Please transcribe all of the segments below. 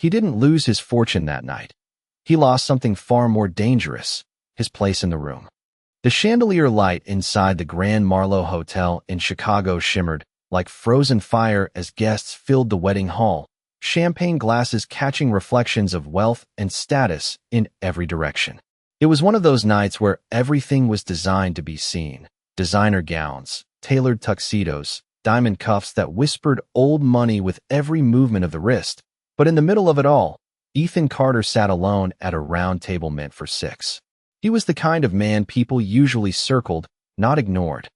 He didn't lose his fortune that night. He lost something far more dangerous, his place in the room. The chandelier light inside the Grand Marlowe Hotel in Chicago shimmered like frozen fire as guests filled the wedding hall, champagne glasses catching reflections of wealth and status in every direction. It was one of those nights where everything was designed to be seen. Designer gowns, tailored tuxedos, diamond cuffs that whispered old money with every movement of the wrist. But in the middle of it all, Ethan Carter sat alone at a round table meant for six. He was the kind of man people usually circled, not ignored.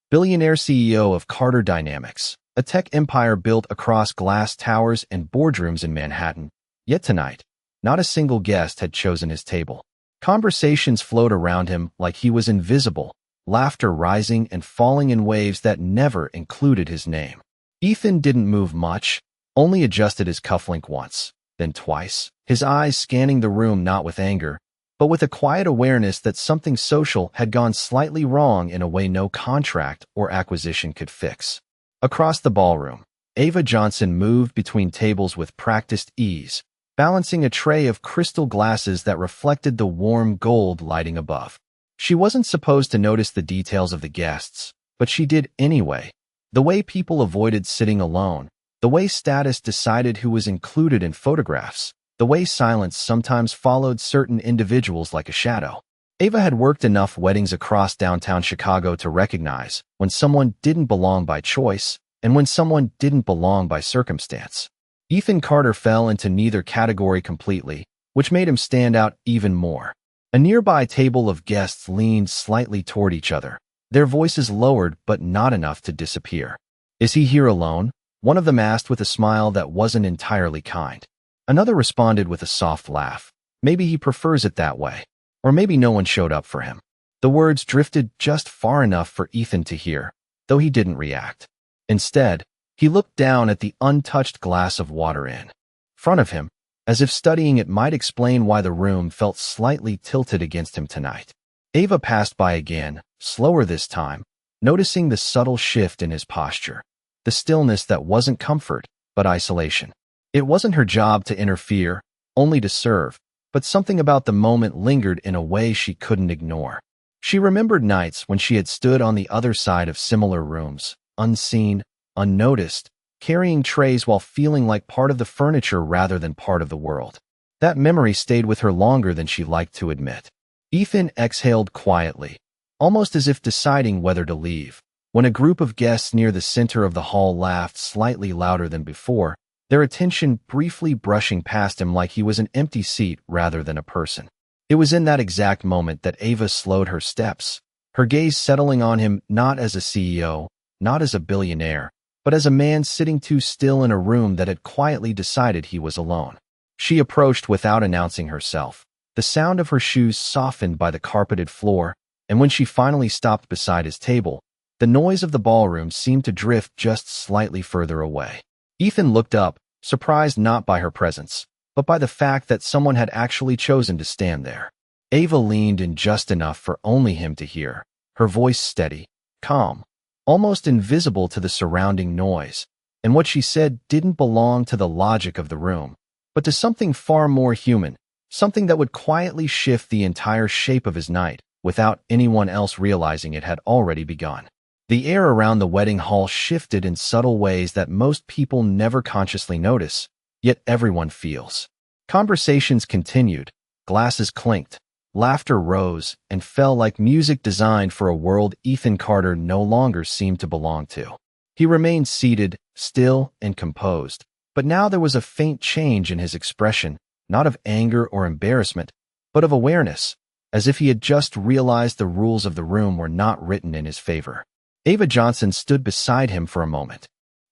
Billionaire CEO of Carter Dynamics, a tech empire built across glass towers and boardrooms in Manhattan. Yet tonight, not a single guest had chosen his table. Conversations flowed around him like he was invisible, laughter rising and falling in waves that never included his name. Ethan didn't move much, only adjusted his cufflink once, then twice, his eyes scanning the room not with anger, but with a quiet awareness that something social had gone slightly wrong in a way no contract or acquisition could fix. Across the ballroom, Ava Johnson moved between tables with practiced ease, balancing a tray of crystal glasses that reflected the warm gold lighting above. She wasn't supposed to notice the details of the guests, but she did anyway. The way people avoided sitting alone, the way status decided who was included in photographs, the way silence sometimes followed certain individuals like a shadow. Ava had worked enough weddings across downtown Chicago to recognize when someone didn't belong by choice and when someone didn't belong by circumstance. Ethan Carter fell into neither category completely, which made him stand out even more. A nearby table of guests leaned slightly toward each other, their voices lowered but not enough to disappear. "Is he here alone?" One of them asked with a smile that wasn't entirely kind. Another responded with a soft laugh. "Maybe he prefers it that way. Or maybe no one showed up for him." The words drifted just far enough for Ethan to hear, though he didn't react. Instead, he looked down at the untouched glass of water in front of him, as if studying it might explain why the room felt slightly tilted against him tonight. Ava passed by again, slower this time, noticing the subtle shift in his posture, the stillness that wasn't comfort, but isolation. It wasn't her job to interfere, only to serve, but something about the moment lingered in a way she couldn't ignore. She remembered nights when she had stood on the other side of similar rooms, unseen, unnoticed, carrying trays while feeling like part of the furniture rather than part of the world. That memory stayed with her longer than she liked to admit. Ethan exhaled quietly, almost as if deciding whether to leave, when a group of guests near the center of the hall laughed slightly louder than before, their attention briefly brushing past him like he was an empty seat rather than a person. It was in that exact moment that Ava slowed her steps, her gaze settling on him not as a CEO, not as a billionaire, but as a man sitting too still in a room that had quietly decided he was alone. She approached without announcing herself. The sound of her shoes softened by the carpeted floor, and when she finally stopped beside his table, the noise of the ballroom seemed to drift just slightly further away. Ethan looked up, surprised not by her presence, but by the fact that someone had actually chosen to stand there. Ava leaned in just enough for only him to hear, her voice steady, calm, almost invisible to the surrounding noise, and what she said didn't belong to the logic of the room, but to something far more human, something that would quietly shift the entire shape of his night without anyone else realizing it had already begun. The air around the wedding hall shifted in subtle ways that most people never consciously notice, yet everyone feels. Conversations continued, glasses clinked, laughter rose and fell like music designed for a world Ethan Carter no longer seemed to belong to. He remained seated, still and composed, but now there was a faint change in his expression, not of anger or embarrassment, but of awareness, as if he had just realized the rules of the room were not written in his favor. Ava Johnson stood beside him for a moment,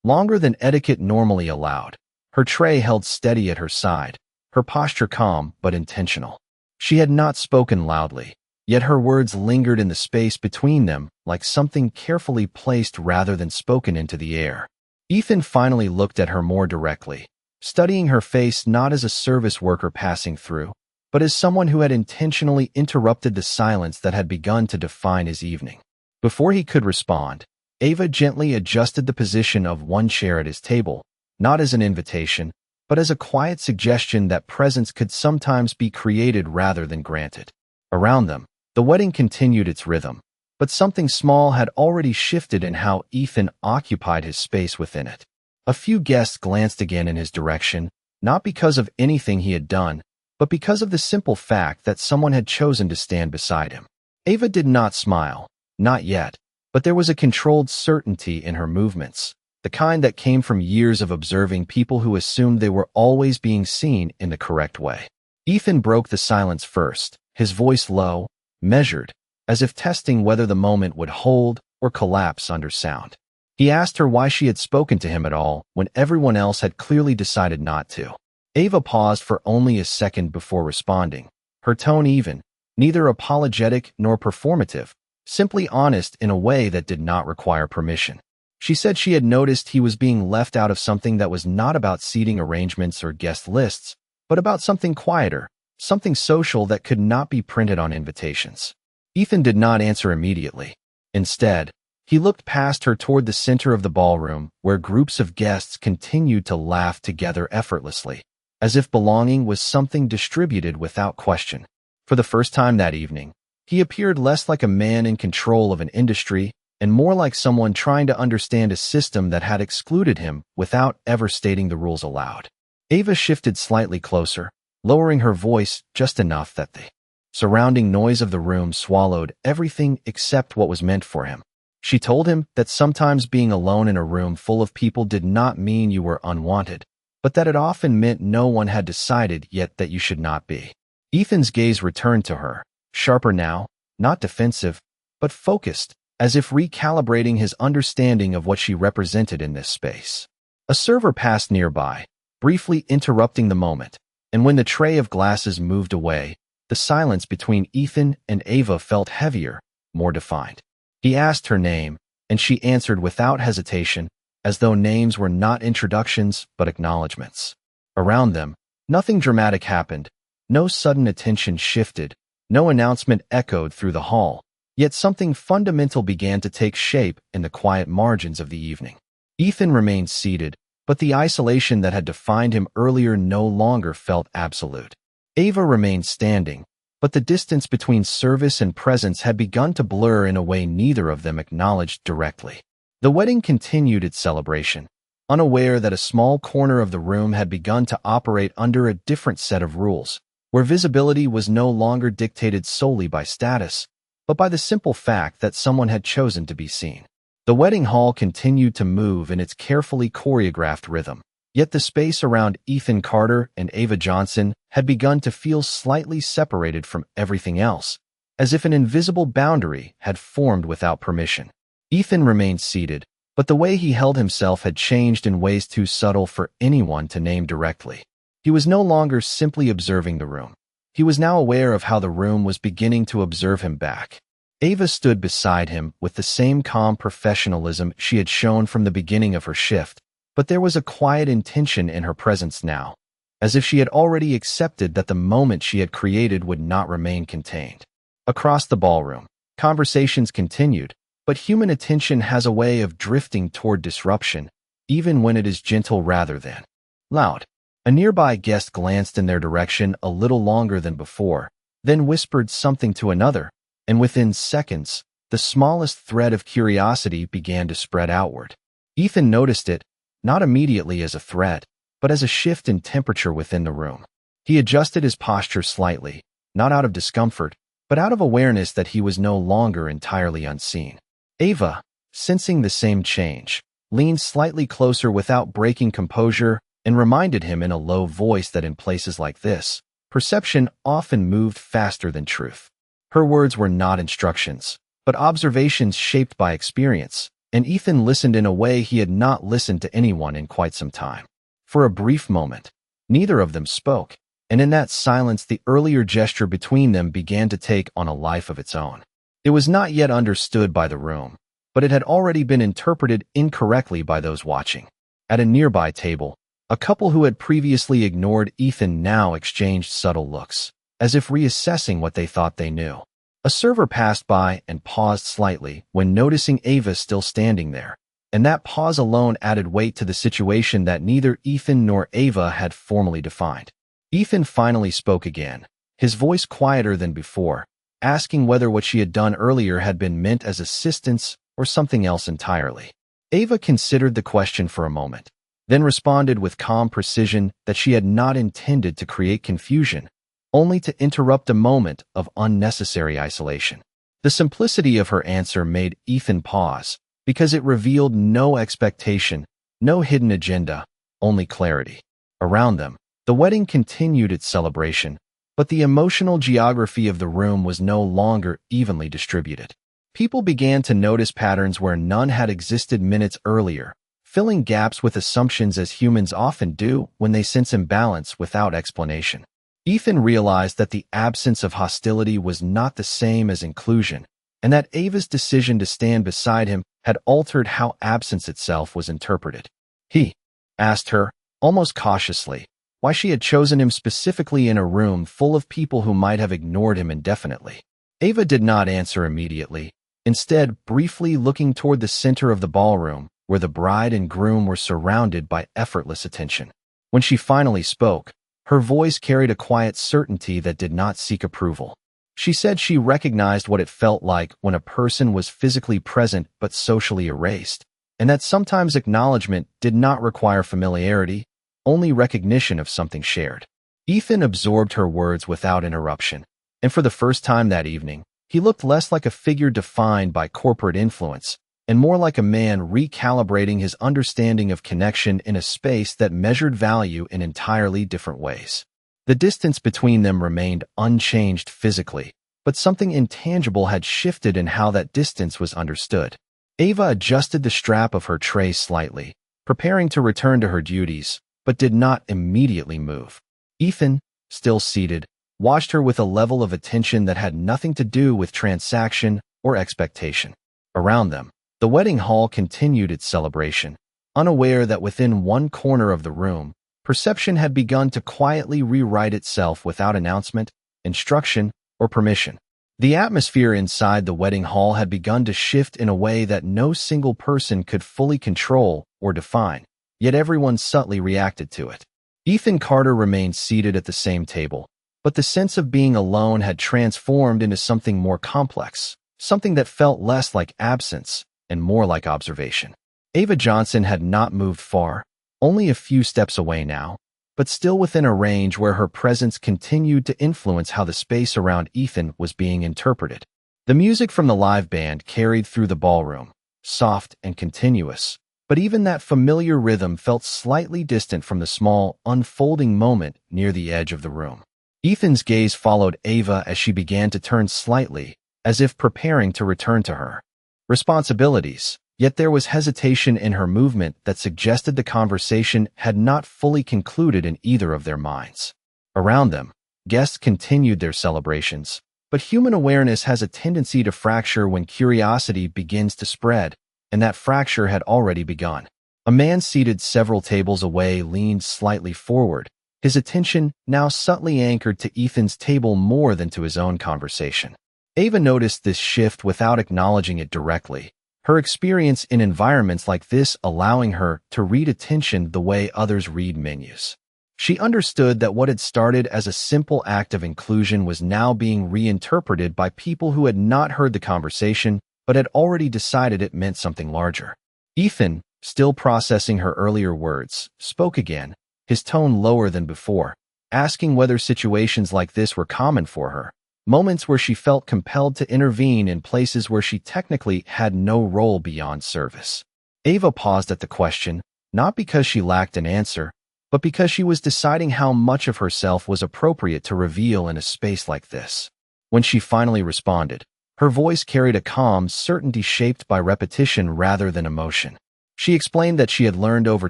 longer than etiquette normally allowed, her tray held steady at her side, her posture calm but intentional. She had not spoken loudly, yet her words lingered in the space between them like something carefully placed rather than spoken into the air. Ethan finally looked at her more directly, studying her face not as a service worker passing through, but as someone who had intentionally interrupted the silence that had begun to define his evening. Before he could respond, Ava gently adjusted the position of one chair at his table, not as an invitation, but as a quiet suggestion that presence could sometimes be created rather than granted. Around them, the wedding continued its rhythm, but something small had already shifted in how Ethan occupied his space within it. A few guests glanced again in his direction, not because of anything he had done, but because of the simple fact that someone had chosen to stand beside him. Ava did not smile, not yet, but there was a controlled certainty in her movements, the kind that came from years of observing people who assumed they were always being seen in the correct way. Ethan broke the silence first, his voice low, measured, as if testing whether the moment would hold or collapse under sound. He asked her why she had spoken to him at all when everyone else had clearly decided not to. Ava paused for only a second before responding, her tone even, neither apologetic nor performative, simply honest in a way that did not require permission. She said she had noticed he was being left out of something that was not about seating arrangements or guest lists, but about something quieter, something social that could not be printed on invitations. Ethan did not answer immediately. Instead, he looked past her toward the center of the ballroom, where groups of guests continued to laugh together effortlessly, as if belonging was something distributed without question. For the first time that evening, he appeared less like a man in control of an industry and more like someone trying to understand a system that had excluded him without ever stating the rules aloud. Ava shifted slightly closer, lowering her voice just enough that the surrounding noise of the room swallowed everything except what was meant for him. She told him that sometimes being alone in a room full of people did not mean you were unwanted, but that it often meant no one had decided yet that you should not be. Ethan's gaze returned to her, sharper now, not defensive, but focused, as if recalibrating his understanding of what she represented in this space. A server passed nearby, briefly interrupting the moment, and when the tray of glasses moved away, the silence between Ethan and Ava felt heavier, more defined. He asked her name, and she answered without hesitation, as though names were not introductions but acknowledgments. Around them, nothing dramatic happened, no sudden attention shifted, no announcement echoed through the hall, yet something fundamental began to take shape in the quiet margins of the evening. Ethan remained seated, but the isolation that had defined him earlier no longer felt absolute. Ava remained standing, but the distance between service and presence had begun to blur in a way neither of them acknowledged directly. The wedding continued its celebration, unaware that a small corner of the room had begun to operate under a different set of rules, where visibility was no longer dictated solely by status, but by the simple fact that someone had chosen to be seen. The wedding hall continued to move in its carefully choreographed rhythm, yet the space around Ethan Carter and Ava Johnson had begun to feel slightly separated from everything else, as if an invisible boundary had formed without permission. Ethan remained seated, but the way he held himself had changed in ways too subtle for anyone to name directly. He was no longer simply observing the room. He was now aware of how the room was beginning to observe him back. Ava stood beside him with the same calm professionalism she had shown from the beginning of her shift, but there was a quiet intention in her presence now, as if she had already accepted that the moment she had created would not remain contained. Across the ballroom, conversations continued, but human attention has a way of drifting toward disruption, even when it is gentle rather than loud. A nearby guest glanced in their direction a little longer than before, then whispered something to another, and within seconds, the smallest thread of curiosity began to spread outward. Ethan noticed it, not immediately as a threat, but as a shift in temperature within the room. He adjusted his posture slightly, not out of discomfort, but out of awareness that he was no longer entirely unseen. Ava, sensing the same change, leaned slightly closer without breaking composure and reminded him in a low voice that in places like this, perception often moved faster than truth. Her words were not instructions, but observations shaped by experience, and Ethan listened in a way he had not listened to anyone in quite some time. For a brief moment, neither of them spoke, and in that silence the earlier gesture between them began to take on a life of its own. It was not yet understood by the room, but it had already been interpreted incorrectly by those watching. At a nearby table, a couple who had previously ignored Ethan now exchanged subtle looks, as if reassessing what they thought they knew. A server passed by and paused slightly when noticing Ava still standing there, and that pause alone added weight to the situation that neither Ethan nor Ava had formally defined. Ethan finally spoke again, his voice quieter than before, asking whether what she had done earlier had been meant as assistance or something else entirely. Ava considered the question for a moment, then responded with calm precision that she had not intended to create confusion, only to interrupt a moment of unnecessary isolation. The simplicity of her answer made Ethan pause, because it revealed no expectation, no hidden agenda, only clarity. Around them, the wedding continued its celebration, but the emotional geography of the room was no longer evenly distributed. People began to notice patterns where none had existed minutes earlier, filling gaps with assumptions as humans often do when they sense imbalance without explanation. Ethan realized that the absence of hostility was not the same as inclusion, and that Ava's decision to stand beside him had altered how absence itself was interpreted. He asked her, almost cautiously, why she had chosen him specifically in a room full of people who might have ignored him indefinitely. Ava did not answer immediately, instead briefly looking toward the center of the ballroom, where the bride and groom were surrounded by effortless attention. When she finally spoke, her voice carried a quiet certainty that did not seek approval. She said she recognized what it felt like when a person was physically present but socially erased, and that sometimes acknowledgement did not require familiarity, only recognition of something shared. Ethan absorbed her words without interruption, and for the first time that evening, he looked less like a figure defined by corporate influence and more like a man recalibrating his understanding of connection in a space that measured value in entirely different ways. The distance between them remained unchanged physically, but something intangible had shifted in how that distance was understood. Ava adjusted the strap of her tray slightly, preparing to return to her duties, but did not immediately move. Ethan, still seated, watched her with a level of attention that had nothing to do with transaction or expectation. Around them, the wedding hall continued its celebration, unaware that within one corner of the room, perception had begun to quietly rewrite itself without announcement, instruction, or permission. The atmosphere inside the wedding hall had begun to shift in a way that no single person could fully control or define, yet everyone subtly reacted to it. Ethan Carter remained seated at the same table, but the sense of being alone had transformed into something more complex, something that felt less like absence and more like observation. Ava Johnson had not moved far, only a few steps away now, but still within a range where her presence continued to influence how the space around Ethan was being interpreted. The music from the live band carried through the ballroom, soft and continuous, but even that familiar rhythm felt slightly distant from the small, unfolding moment near the edge of the room. Ethan's gaze followed Ava as she began to turn slightly, as if preparing to return to her responsibilities, yet there was hesitation in her movement that suggested the conversation had not fully concluded in either of their minds. Around them, guests continued their celebrations, but human awareness has a tendency to fracture when curiosity begins to spread, and that fracture had already begun. A man seated several tables away leaned slightly forward, his attention now subtly anchored to Ethan's table more than to his own conversation. Ava noticed this shift without acknowledging it directly, her experience in environments like this allowing her to read attention the way others read menus. She understood that what had started as a simple act of inclusion was now being reinterpreted by people who had not heard the conversation but had already decided it meant something larger. Ethan, still processing her earlier words, spoke again, his tone lower than before, asking whether situations like this were common for her. Moments where she felt compelled to intervene in places where she technically had no role beyond service. Ava paused at the question, not because she lacked an answer, but because she was deciding how much of herself was appropriate to reveal in a space like this. When she finally responded, her voice carried a calm certainty shaped by repetition rather than emotion. She explained that she had learned over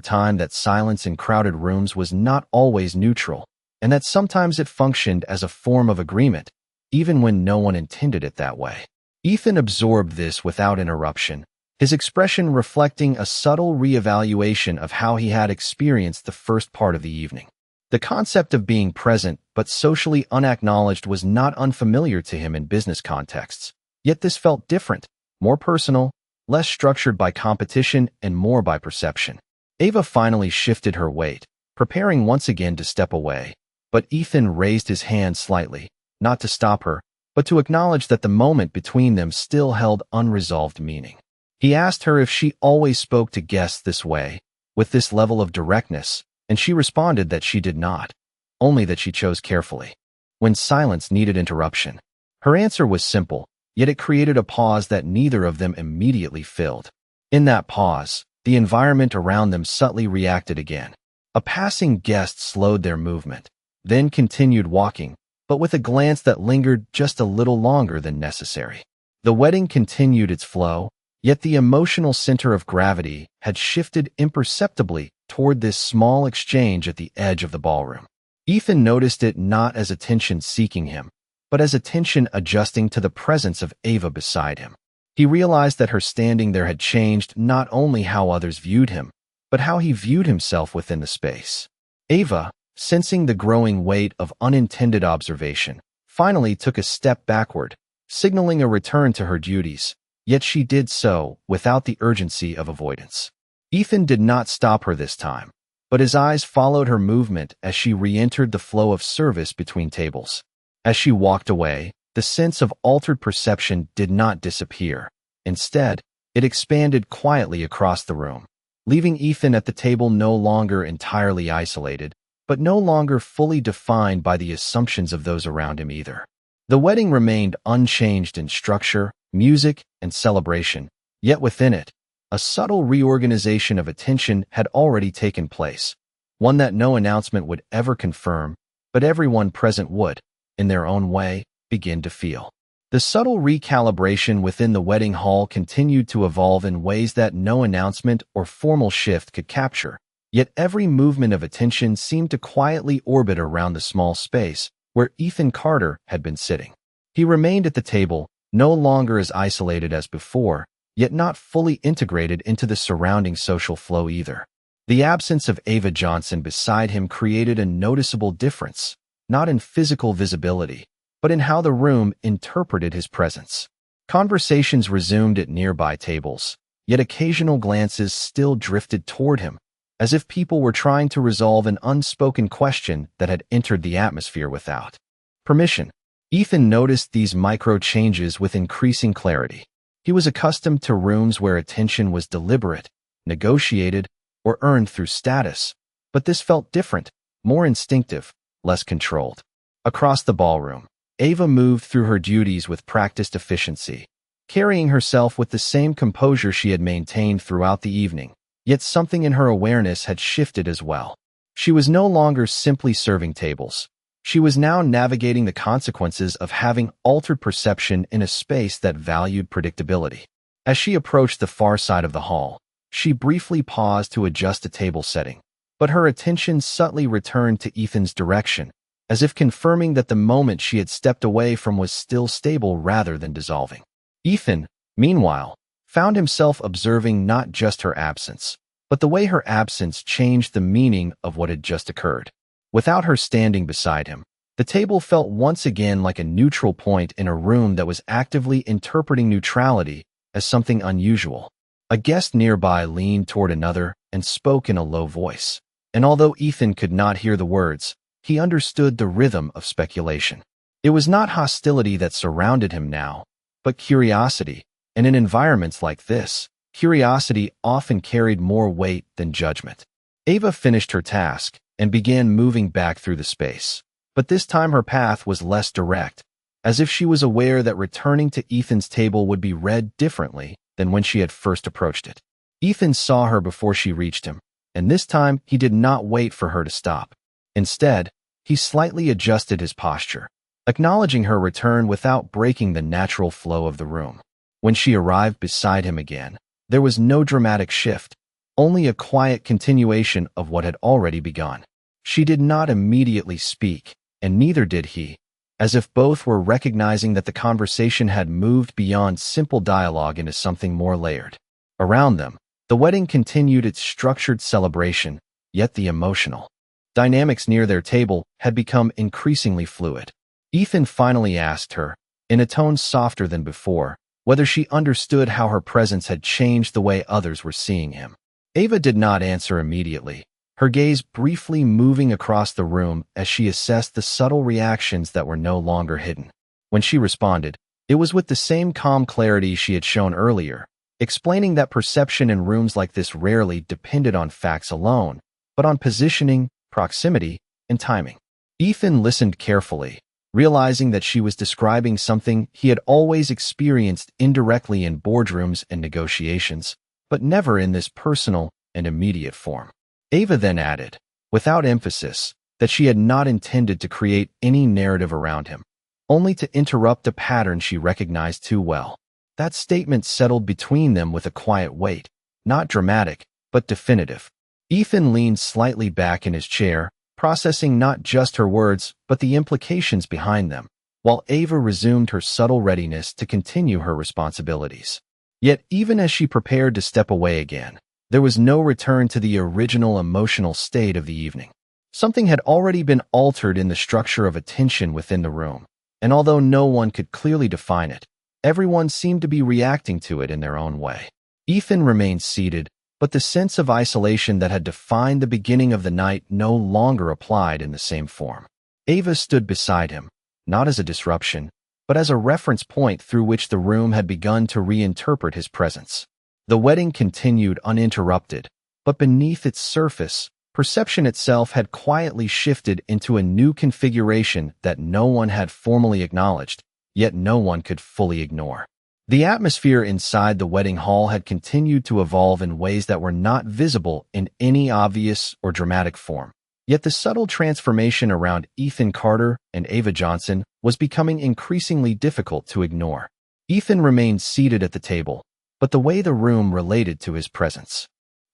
time that silence in crowded rooms was not always neutral, and that sometimes it functioned as a form of agreement, even when no one intended it that way. Ethan absorbed this without interruption, his expression reflecting a subtle reevaluation of how he had experienced the first part of the evening. The concept of being present but socially unacknowledged was not unfamiliar to him in business contexts, yet this felt different, more personal, less structured by competition and more by perception. Ava finally shifted her weight, preparing once again to step away, but Ethan raised his hand slightly, not to stop her, but to acknowledge that the moment between them still held unresolved meaning. He asked her if she always spoke to guests this way, with this level of directness, and she responded that she did not, only that she chose carefully. When silence needed interruption. Her answer was simple, yet it created a pause that neither of them immediately filled. In that pause, the environment around them subtly reacted again. A passing guest slowed their movement, then continued walking, but with a glance that lingered just a little longer than necessary. The wedding continued its flow, yet the emotional center of gravity had shifted imperceptibly toward this small exchange at the edge of the ballroom. Ethan noticed it not as attention seeking him, but as attention adjusting to the presence of Ava beside him. He realized that her standing there had changed not only how others viewed him, but how he viewed himself within the space. Ava, sensing the growing weight of unintended observation, finally took a step backward, signaling a return to her duties, yet she did so without the urgency of avoidance. Ethan did not stop her this time, but his eyes followed her movement as she re-entered the flow of service between tables. As she walked away, the sense of altered perception did not disappear. Instead, it expanded quietly across the room, leaving Ethan at the table no longer entirely isolated, but no longer fully defined by the assumptions of those around him either. The wedding remained unchanged in structure, music, and celebration, yet within it, a subtle reorganization of attention had already taken place, one that no announcement would ever confirm, but everyone present would, in their own way, begin to feel. The subtle recalibration within the wedding hall continued to evolve in ways that no announcement or formal shift could capture, yet every movement of attention seemed to quietly orbit around the small space where Ethan Carter had been sitting. He remained at the table, no longer as isolated as before, yet not fully integrated into the surrounding social flow either. The absence of Ava Johnson beside him created a noticeable difference, not in physical visibility, but in how the room interpreted his presence. Conversations resumed at nearby tables, yet occasional glances still drifted toward him, as if people were trying to resolve an unspoken question that had entered the atmosphere without permission. Ethan noticed these micro-changes with increasing clarity. He was accustomed to rooms where attention was deliberate, negotiated, or earned through status, but this felt different, more instinctive, less controlled. Across the ballroom, Ava moved through her duties with practiced efficiency, carrying herself with the same composure she had maintained throughout the evening, yet something in her awareness had shifted as well. She was no longer simply serving tables. She was now navigating the consequences of having altered perception in a space that valued predictability. As she approached the far side of the hall, she briefly paused to adjust the table setting, but her attention subtly returned to Ethan's direction, as if confirming that the moment she had stepped away from was still stable rather than dissolving. Ethan, meanwhile, found himself observing not just her absence, but the way her absence changed the meaning of what had just occurred. Without her standing beside him, the table felt once again like a neutral point in a room that was actively interpreting neutrality as something unusual. A guest nearby leaned toward another and spoke in a low voice, and although Ethan could not hear the words, he understood the rhythm of speculation. It was not hostility that surrounded him now, but curiosity, and in environments like this, curiosity often carried more weight than judgment. Ava finished her task and began moving back through the space, but this time her path was less direct, as if she was aware that returning to Ethan's table would be read differently than when she had first approached it. Ethan saw her before she reached him, and this time he did not wait for her to stop. Instead, he slightly adjusted his posture, acknowledging her return without breaking the natural flow of the room. When she arrived beside him again, there was no dramatic shift, only a quiet continuation of what had already begun. She did not immediately speak, and neither did he, as if both were recognizing that the conversation had moved beyond simple dialogue into something more layered. Around them, the wedding continued its structured celebration, yet the emotional dynamics near their table had become increasingly fluid. Ethan finally asked her, in a tone softer than before, whether she understood how her presence had changed the way others were seeing him. Ava did not answer immediately, her gaze briefly moving across the room as she assessed the subtle reactions that were no longer hidden. When she responded, it was with the same calm clarity she had shown earlier, explaining that perception in rooms like this rarely depended on facts alone, but on positioning, proximity, and timing. Ethan listened carefully, realizing that she was describing something he had always experienced indirectly in boardrooms and negotiations, but never in this personal and immediate form. Ava then added, without emphasis, that she had not intended to create any narrative around him, only to interrupt a pattern she recognized too well. That statement settled between them with a quiet weight, not dramatic, but definitive. Ethan leaned slightly back in his chair, processing not just her words, but the implications behind them, while Ava resumed her subtle readiness to continue her responsibilities. Yet even as she prepared to step away again, there was no return to the original emotional state of the evening. Something had already been altered in the structure of attention within the room, and although no one could clearly define it, everyone seemed to be reacting to it in their own way. Ethan remained seated, but the sense of isolation that had defined the beginning of the night no longer applied in the same form. Ava stood beside him, not as a disruption, but as a reference point through which the room had begun to reinterpret his presence. The wedding continued uninterrupted, but beneath its surface, perception itself had quietly shifted into a new configuration that no one had formally acknowledged, yet no one could fully ignore. The atmosphere inside the wedding hall had continued to evolve in ways that were not visible in any obvious or dramatic form. Yet the subtle transformation around Ethan Carter and Ava Johnson was becoming increasingly difficult to ignore. Ethan remained seated at the table, but the way the room related to his presence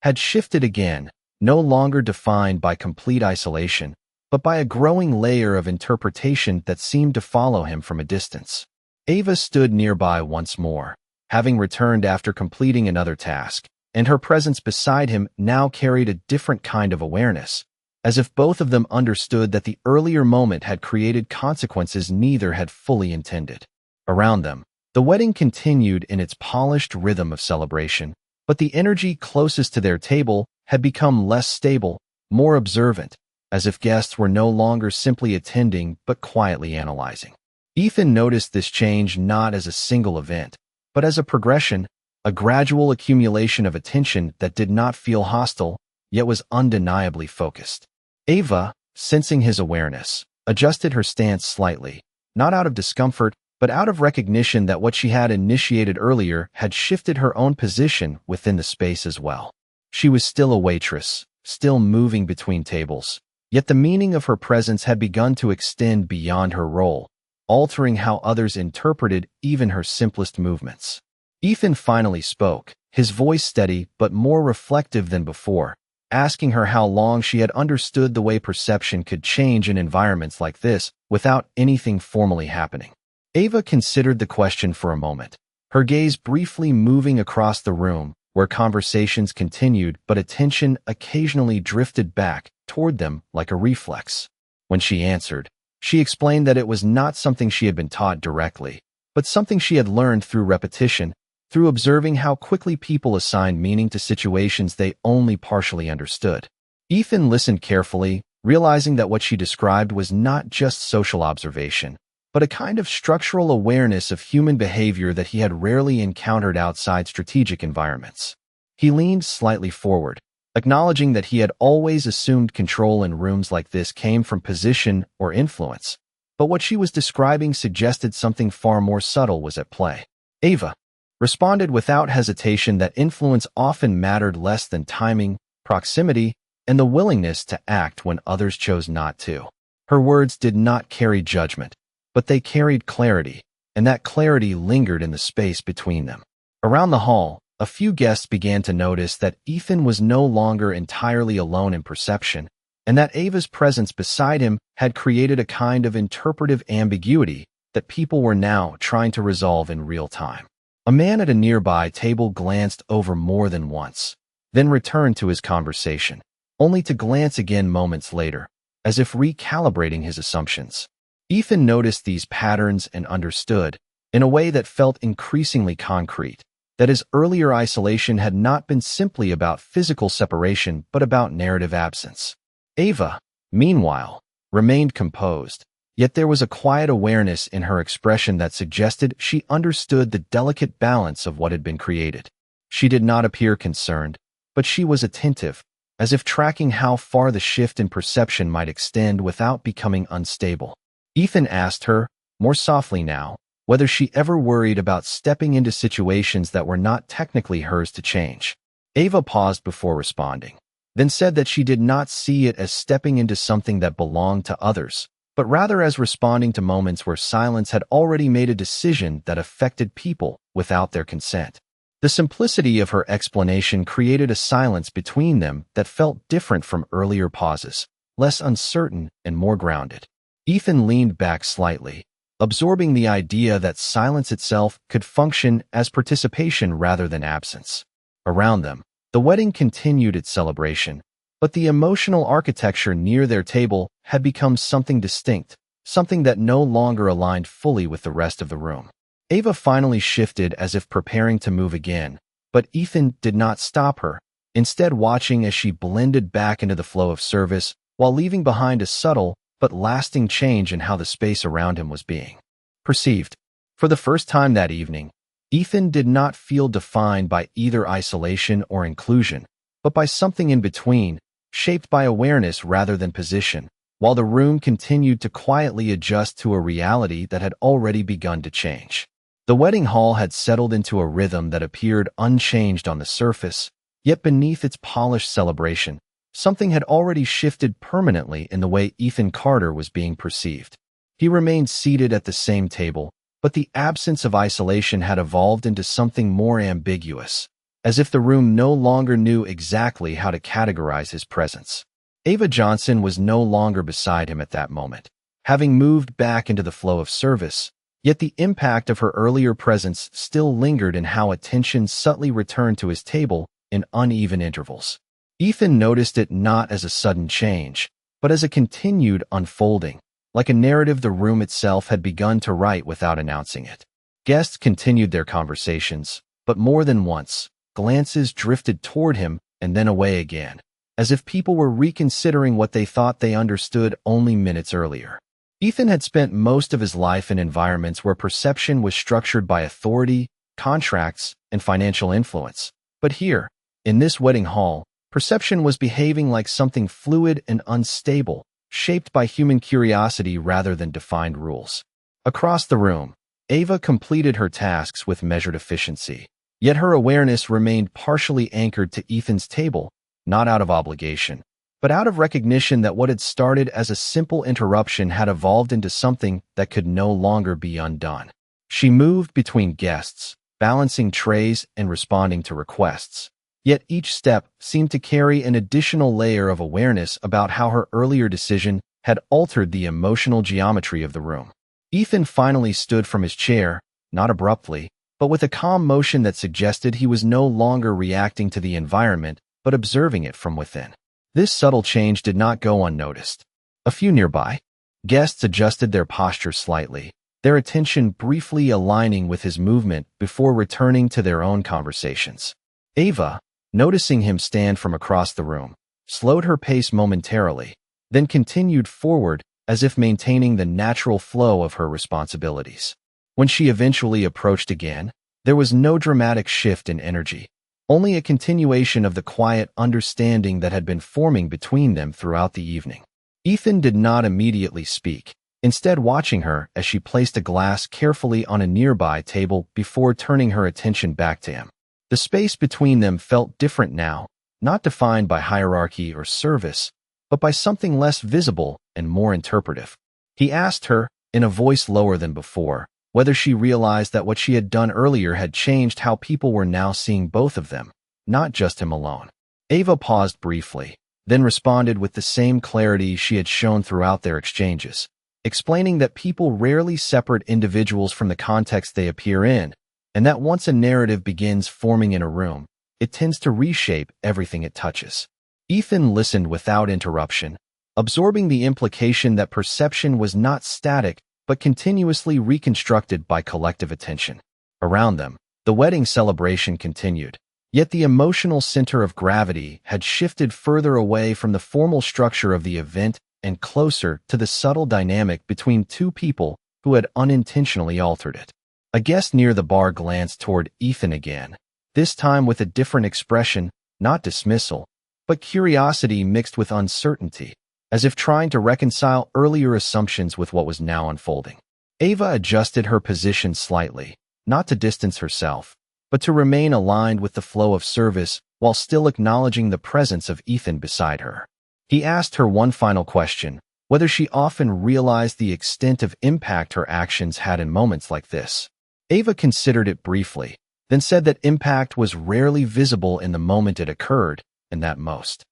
had shifted again, no longer defined by complete isolation, but by a growing layer of interpretation that seemed to follow him from a distance. Ava stood nearby once more, having returned after completing another task, and her presence beside him now carried a different kind of awareness, as if both of them understood that the earlier moment had created consequences neither had fully intended. Around them, the wedding continued in its polished rhythm of celebration, but the energy closest to their table had become less stable, more observant, as if guests were no longer simply attending but quietly analyzing. Ethan noticed this change not as a single event, but as a progression, a gradual accumulation of attention that did not feel hostile, yet was undeniably focused. Ava, sensing his awareness, adjusted her stance slightly, not out of discomfort, but out of recognition that what she had initiated earlier had shifted her own position within the space as well. She was still a waitress, still moving between tables, yet the meaning of her presence had begun to extend beyond her role, altering how others interpreted even her simplest movements. Ethan finally spoke, his voice steady but more reflective than before, asking her how long she had understood the way perception could change in environments like this without anything formally happening. Ava considered the question for a moment, her gaze briefly moving across the room where conversations continued but attention occasionally drifted back toward them like a reflex. When she answered, she explained that it was not something she had been taught directly, but something she had learned through repetition, through observing how quickly people assigned meaning to situations they only partially understood. Ethan listened carefully, realizing that what she described was not just social observation, but a kind of structural awareness of human behavior that he had rarely encountered outside strategic environments. He leaned slightly forward, acknowledging that he had always assumed control in rooms like this came from position or influence, but what she was describing suggested something far more subtle was at play. Ava responded without hesitation that influence often mattered less than timing, proximity, and the willingness to act when others chose not to. Her words did not carry judgment, but they carried clarity, and that clarity lingered in the space between them. Around the hall, a few guests began to notice that Ethan was no longer entirely alone in perception, and that Ava's presence beside him had created a kind of interpretive ambiguity that people were now trying to resolve in real time. A man at a nearby table glanced over more than once, then returned to his conversation, only to glance again moments later, as if recalibrating his assumptions. Ethan noticed these patterns and understood, in a way that felt increasingly concrete, that his earlier isolation had not been simply about physical separation but about narrative absence. Ava, meanwhile, remained composed, yet there was a quiet awareness in her expression that suggested she understood the delicate balance of what had been created. She did not appear concerned, but she was attentive, as if tracking how far the shift in perception might extend without becoming unstable. Ethan asked her, more softly now, whether she ever worried about stepping into situations that were not technically hers to change. Ava paused before responding, then said that she did not see it as stepping into something that belonged to others, but rather as responding to moments where silence had already made a decision that affected people without their consent. The simplicity of her explanation created a silence between them that felt different from earlier pauses, less uncertain and more grounded. Ethan leaned back slightly, absorbing the idea that silence itself could function as participation rather than absence. Around them, the wedding continued its celebration, but the emotional architecture near their table had become something distinct, something that no longer aligned fully with the rest of the room. Ava finally shifted as if preparing to move again, but Ethan did not stop her, instead watching as she blended back into the flow of service while leaving behind a subtle but lasting change in how the space around him was being perceived. For the first time that evening, Ethan did not feel defined by either isolation or inclusion, but by something in between, shaped by awareness rather than position, while the room continued to quietly adjust to a reality that had already begun to change. The wedding hall had settled into a rhythm that appeared unchanged on the surface, yet beneath its polished celebration, something had already shifted permanently in the way Ethan Carter was being perceived. He remained seated at the same table, but the absence of isolation had evolved into something more ambiguous, as if the room no longer knew exactly how to categorize his presence. Ava Johnson was no longer beside him at that moment, having moved back into the flow of service, yet the impact of her earlier presence still lingered in how attention subtly returned to his table in uneven intervals. Ethan noticed it not as a sudden change, but as a continued unfolding, like a narrative the room itself had begun to write without announcing it. Guests continued their conversations, but more than once, glances drifted toward him and then away again, as if people were reconsidering what they thought they understood only minutes earlier. Ethan had spent most of his life in environments where perception was structured by authority, contracts, and financial influence. But here, in this wedding hall, perception was behaving like something fluid and unstable, shaped by human curiosity rather than defined rules. Across the room, Ava completed her tasks with measured efficiency, yet her awareness remained partially anchored to Ethan's table, not out of obligation, but out of recognition that what had started as a simple interruption had evolved into something that could no longer be undone. She moved between guests, balancing trays and responding to requests. Yet each step seemed to carry an additional layer of awareness about how her earlier decision had altered the emotional geometry of the room. Ethan finally stood from his chair, not abruptly, but with a calm motion that suggested he was no longer reacting to the environment, but observing it from within. This subtle change did not go unnoticed. A few nearby guests adjusted their posture slightly, their attention briefly aligning with his movement before returning to their own conversations. Ava, noticing him stand from across the room, slowed her pace momentarily, then continued forward as if maintaining the natural flow of her responsibilities. When she eventually approached again, there was no dramatic shift in energy, only a continuation of the quiet understanding that had been forming between them throughout the evening. Ethan did not immediately speak, instead watching her as she placed a glass carefully on a nearby table before turning her attention back to him. The space between them felt different now, not defined by hierarchy or service, but by something less visible and more interpretive. He asked her, in a voice lower than before, whether she realized that what she had done earlier had changed how people were now seeing both of them, not just him alone. Ava paused briefly, then responded with the same clarity she had shown throughout their exchanges, explaining that people rarely separate individuals from the context they appear in, and that once a narrative begins forming in a room, it tends to reshape everything it touches. Ethan listened without interruption, absorbing the implication that perception was not static but continuously reconstructed by collective attention. Around them, the wedding celebration continued. Yet the emotional center of gravity had shifted further away from the formal structure of the event and closer to the subtle dynamic between two people who had unintentionally altered it. A guest near the bar glanced toward Ethan again, this time with a different expression, not dismissal, but curiosity mixed with uncertainty, as if trying to reconcile earlier assumptions with what was now unfolding. Ava adjusted her position slightly, not to distance herself, but to remain aligned with the flow of service while still acknowledging the presence of Ethan beside her. He asked her one final question, whether she often realized the extent of impact her actions had in moments like this. Ava considered it briefly, then said that impact was rarely visible in the moment it occurred, and that most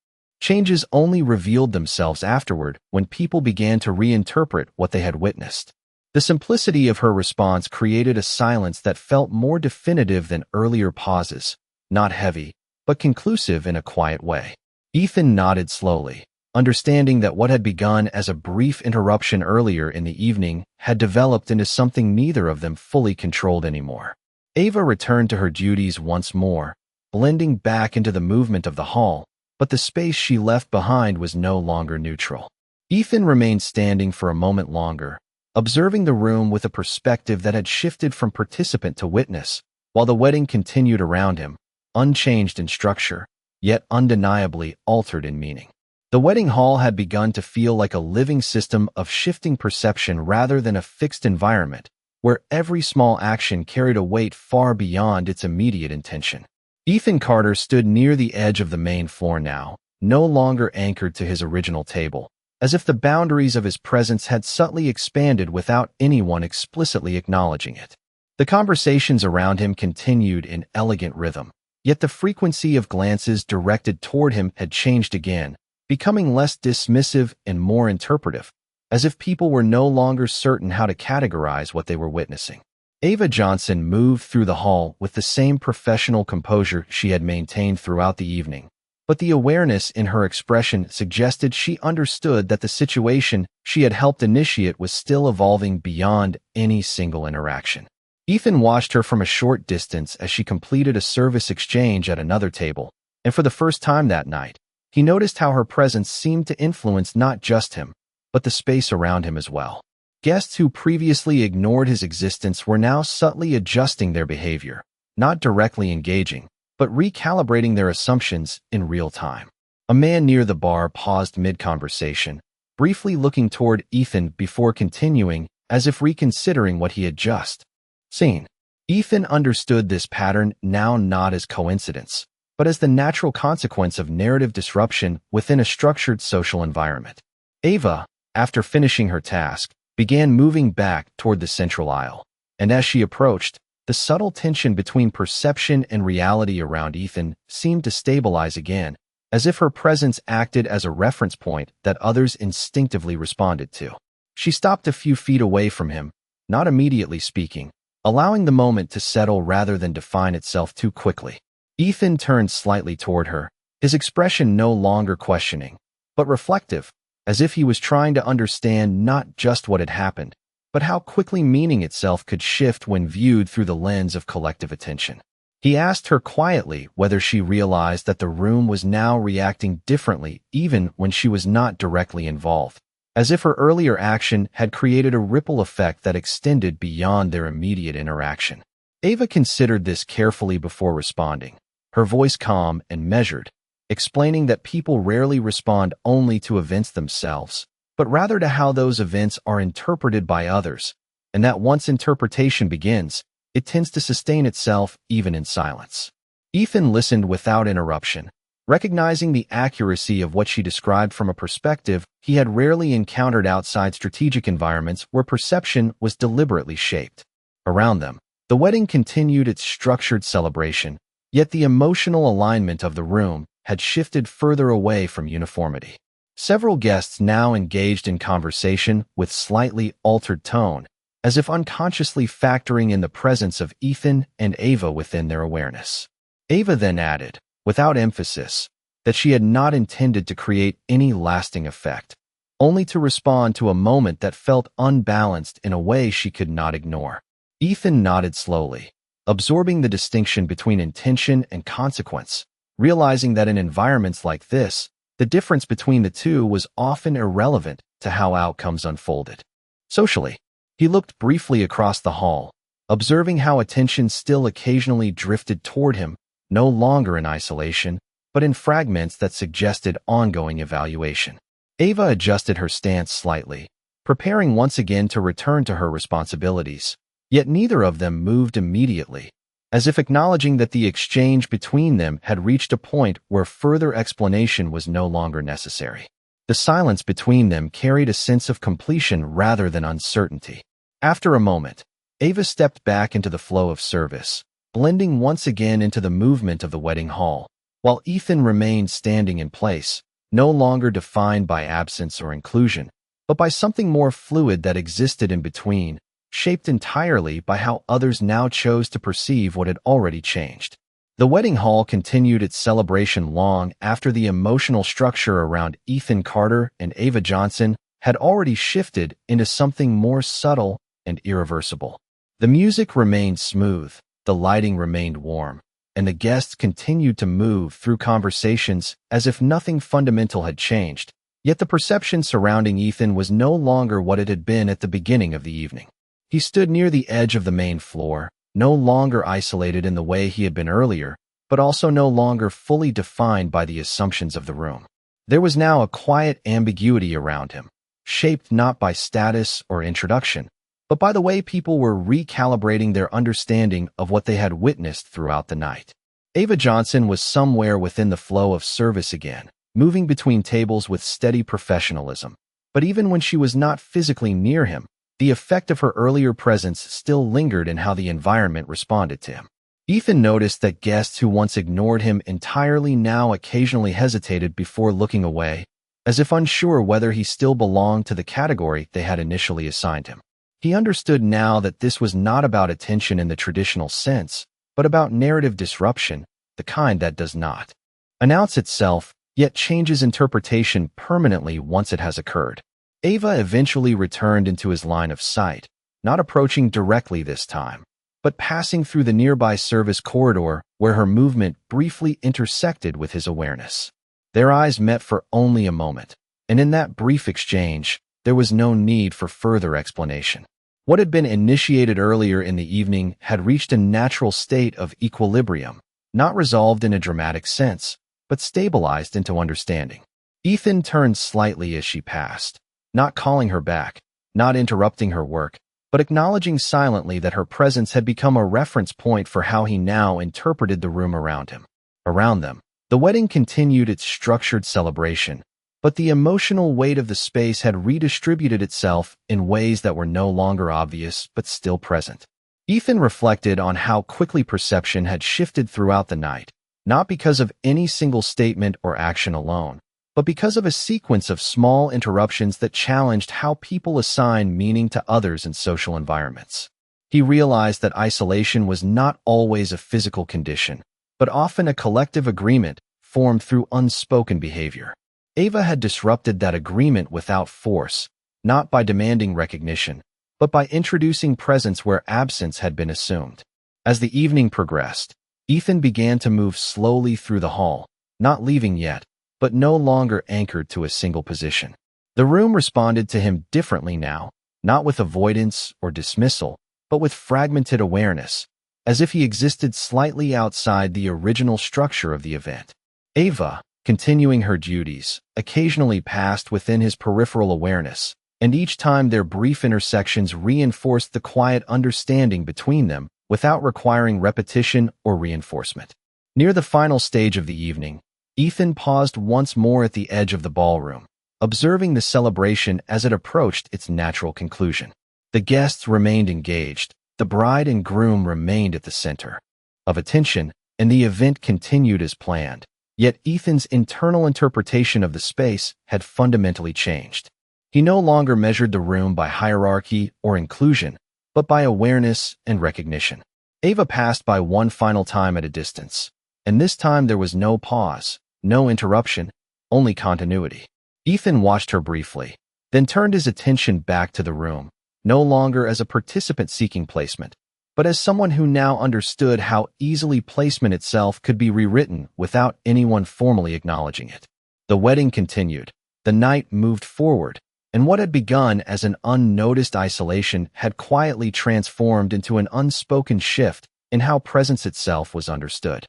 changes only revealed themselves afterward when people began to reinterpret what they had witnessed. The simplicity of her response created a silence that felt more definitive than earlier pauses, not heavy, but conclusive in a quiet way. Ethan nodded slowly, understanding that what had begun as a brief interruption earlier in the evening had developed into something neither of them fully controlled anymore. Ava returned to her duties once more, blending back into the movement of the hall, but the space she left behind was no longer neutral. Ethan remained standing for a moment longer, observing the room with a perspective that had shifted from participant to witness, while the wedding continued around him, unchanged in structure, yet undeniably altered in meaning. The wedding hall had begun to feel like a living system of shifting perception rather than a fixed environment, where every small action carried a weight far beyond its immediate intention. Ethan Carter stood near the edge of the main floor now, no longer anchored to his original table, as if the boundaries of his presence had subtly expanded without anyone explicitly acknowledging it. The conversations around him continued in elegant rhythm, yet the frequency of glances directed toward him had changed again, becoming less dismissive and more interpretive, as if people were no longer certain how to categorize what they were witnessing. Ava Johnson moved through the hall with the same professional composure she had maintained throughout the evening, but the awareness in her expression suggested she understood that the situation she had helped initiate was still evolving beyond any single interaction. Ethan watched her from a short distance as she completed a service exchange at another table, and for the first time that night, he noticed how her presence seemed to influence not just him, but the space around him as well. Guests who previously ignored his existence were now subtly adjusting their behavior, not directly engaging, but recalibrating their assumptions in real time. A man near the bar paused mid-conversation, briefly looking toward Ethan before continuing, as if reconsidering what he had just seen. Ethan understood this pattern now not as coincidence, but as the natural consequence of narrative disruption within a structured social environment. Ava, after finishing her task, began moving back toward the central aisle, and as she approached, the subtle tension between perception and reality around Ethan seemed to stabilize again, as if her presence acted as a reference point that others instinctively responded to. She stopped a few feet away from him, not immediately speaking, allowing the moment to settle rather than define itself too quickly. Ethan turned slightly toward her, his expression no longer questioning, but reflective, as if he was trying to understand not just what had happened, but how quickly meaning itself could shift when viewed through the lens of collective attention. He asked her quietly whether she realized that the room was now reacting differently even when she was not directly involved, as if her earlier action had created a ripple effect that extended beyond their immediate interaction. Ava considered this carefully before responding, her voice calm and measured, explaining that people rarely respond only to events themselves, but rather to how those events are interpreted by others, and that once interpretation begins, it tends to sustain itself even in silence. Ethan listened without interruption, recognizing the accuracy of what she described from a perspective he had rarely encountered outside strategic environments where perception was deliberately shaped. Around them, the wedding continued its structured celebration, yet the emotional alignment of the room had shifted further away from uniformity. Several guests now engaged in conversation with slightly altered tone, as if unconsciously factoring in the presence of Ethan and Ava within their awareness. Ava then added, without emphasis, that she had not intended to create any lasting effect, only to respond to a moment that felt unbalanced in a way she could not ignore. Ethan nodded slowly, absorbing the distinction between intention and consequence, realizing that in environments like this, the difference between the two was often irrelevant to how outcomes unfolded. Socially, he looked briefly across the hall, observing how attention still occasionally drifted toward him, no longer in isolation, but in fragments that suggested ongoing evaluation. Ava adjusted her stance slightly, preparing once again to return to her responsibilities, yet neither of them moved immediately, as if acknowledging that the exchange between them had reached a point where further explanation was no longer necessary. The silence between them carried a sense of completion rather than uncertainty. After a moment, Ava stepped back into the flow of service, blending once again into the movement of the wedding hall, while Ethan remained standing in place, no longer defined by absence or inclusion, but by something more fluid that existed in between, shaped entirely by how others now chose to perceive what had already changed. The wedding hall continued its celebration long after the emotional structure around Ethan Carter and Ava Johnson had already shifted into something more subtle and irreversible. The music remained smooth, the lighting remained warm, and the guests continued to move through conversations as if nothing fundamental had changed, yet the perception surrounding Ethan was no longer what it had been at the beginning of the evening. He stood near the edge of the main floor, no longer isolated in the way he had been earlier, but also no longer fully defined by the assumptions of the room. There was now a quiet ambiguity around him, shaped not by status or introduction, but by the way people were recalibrating their understanding of what they had witnessed throughout the night. Ava Johnson was somewhere within the flow of service again, moving between tables with steady professionalism. But even when she was not physically near him, the effect of her earlier presence still lingered in how the environment responded to him. Ethan noticed that guests who once ignored him entirely now occasionally hesitated before looking away, as if unsure whether he still belonged to the category they had initially assigned him. He understood now that this was not about attention in the traditional sense, but about narrative disruption, the kind that does not announce itself, yet changes interpretation permanently once it has occurred. Ava eventually returned into his line of sight, not approaching directly this time, but passing through the nearby service corridor where her movement briefly intersected with his awareness. Their eyes met for only a moment, and in that brief exchange, there was no need for further explanation. What had been initiated earlier in the evening had reached a natural state of equilibrium, not resolved in a dramatic sense, but stabilized into understanding. Ethan turned slightly as she passed, not calling her back, not interrupting her work, but acknowledging silently that her presence had become a reference point for how he now interpreted the room around him. Around them, the wedding continued its structured celebration, but the emotional weight of the space had redistributed itself in ways that were no longer obvious but still present. Ethan reflected on how quickly perception had shifted throughout the night, not because of any single statement or action alone, but because of a sequence of small interruptions that challenged how people assign meaning to others in social environments. He realized that isolation was not always a physical condition, but often a collective agreement formed through unspoken behavior. Ava had disrupted that agreement without force, not by demanding recognition, but by introducing presence where absence had been assumed. As the evening progressed, Ethan began to move slowly through the hall, not leaving yet, but no longer anchored to a single position. The room responded to him differently now, not with avoidance or dismissal, but with fragmented awareness, as if he existed slightly outside the original structure of the event. Ava, continuing her duties, occasionally passed within his peripheral awareness, and each time their brief intersections reinforced the quiet understanding between them without requiring repetition or reinforcement. Near the final stage of the evening, Ethan paused once more at the edge of the ballroom, observing the celebration as it approached its natural conclusion. The guests remained engaged, the bride and groom remained at the center of attention, and the event continued as planned. Yet Ethan's internal interpretation of the space had fundamentally changed. He no longer measured the room by hierarchy or inclusion, but by awareness and recognition. Ava passed by one final time at a distance, and this time there was no pause, no interruption, only continuity. Ethan watched her briefly, then turned his attention back to the room, no longer as a participant seeking placement, but as someone who now understood how easily placement itself could be rewritten without anyone formally acknowledging it. The wedding continued. The night moved forward, and what had begun as an unnoticed isolation had quietly transformed into an unspoken shift in how presence itself was understood.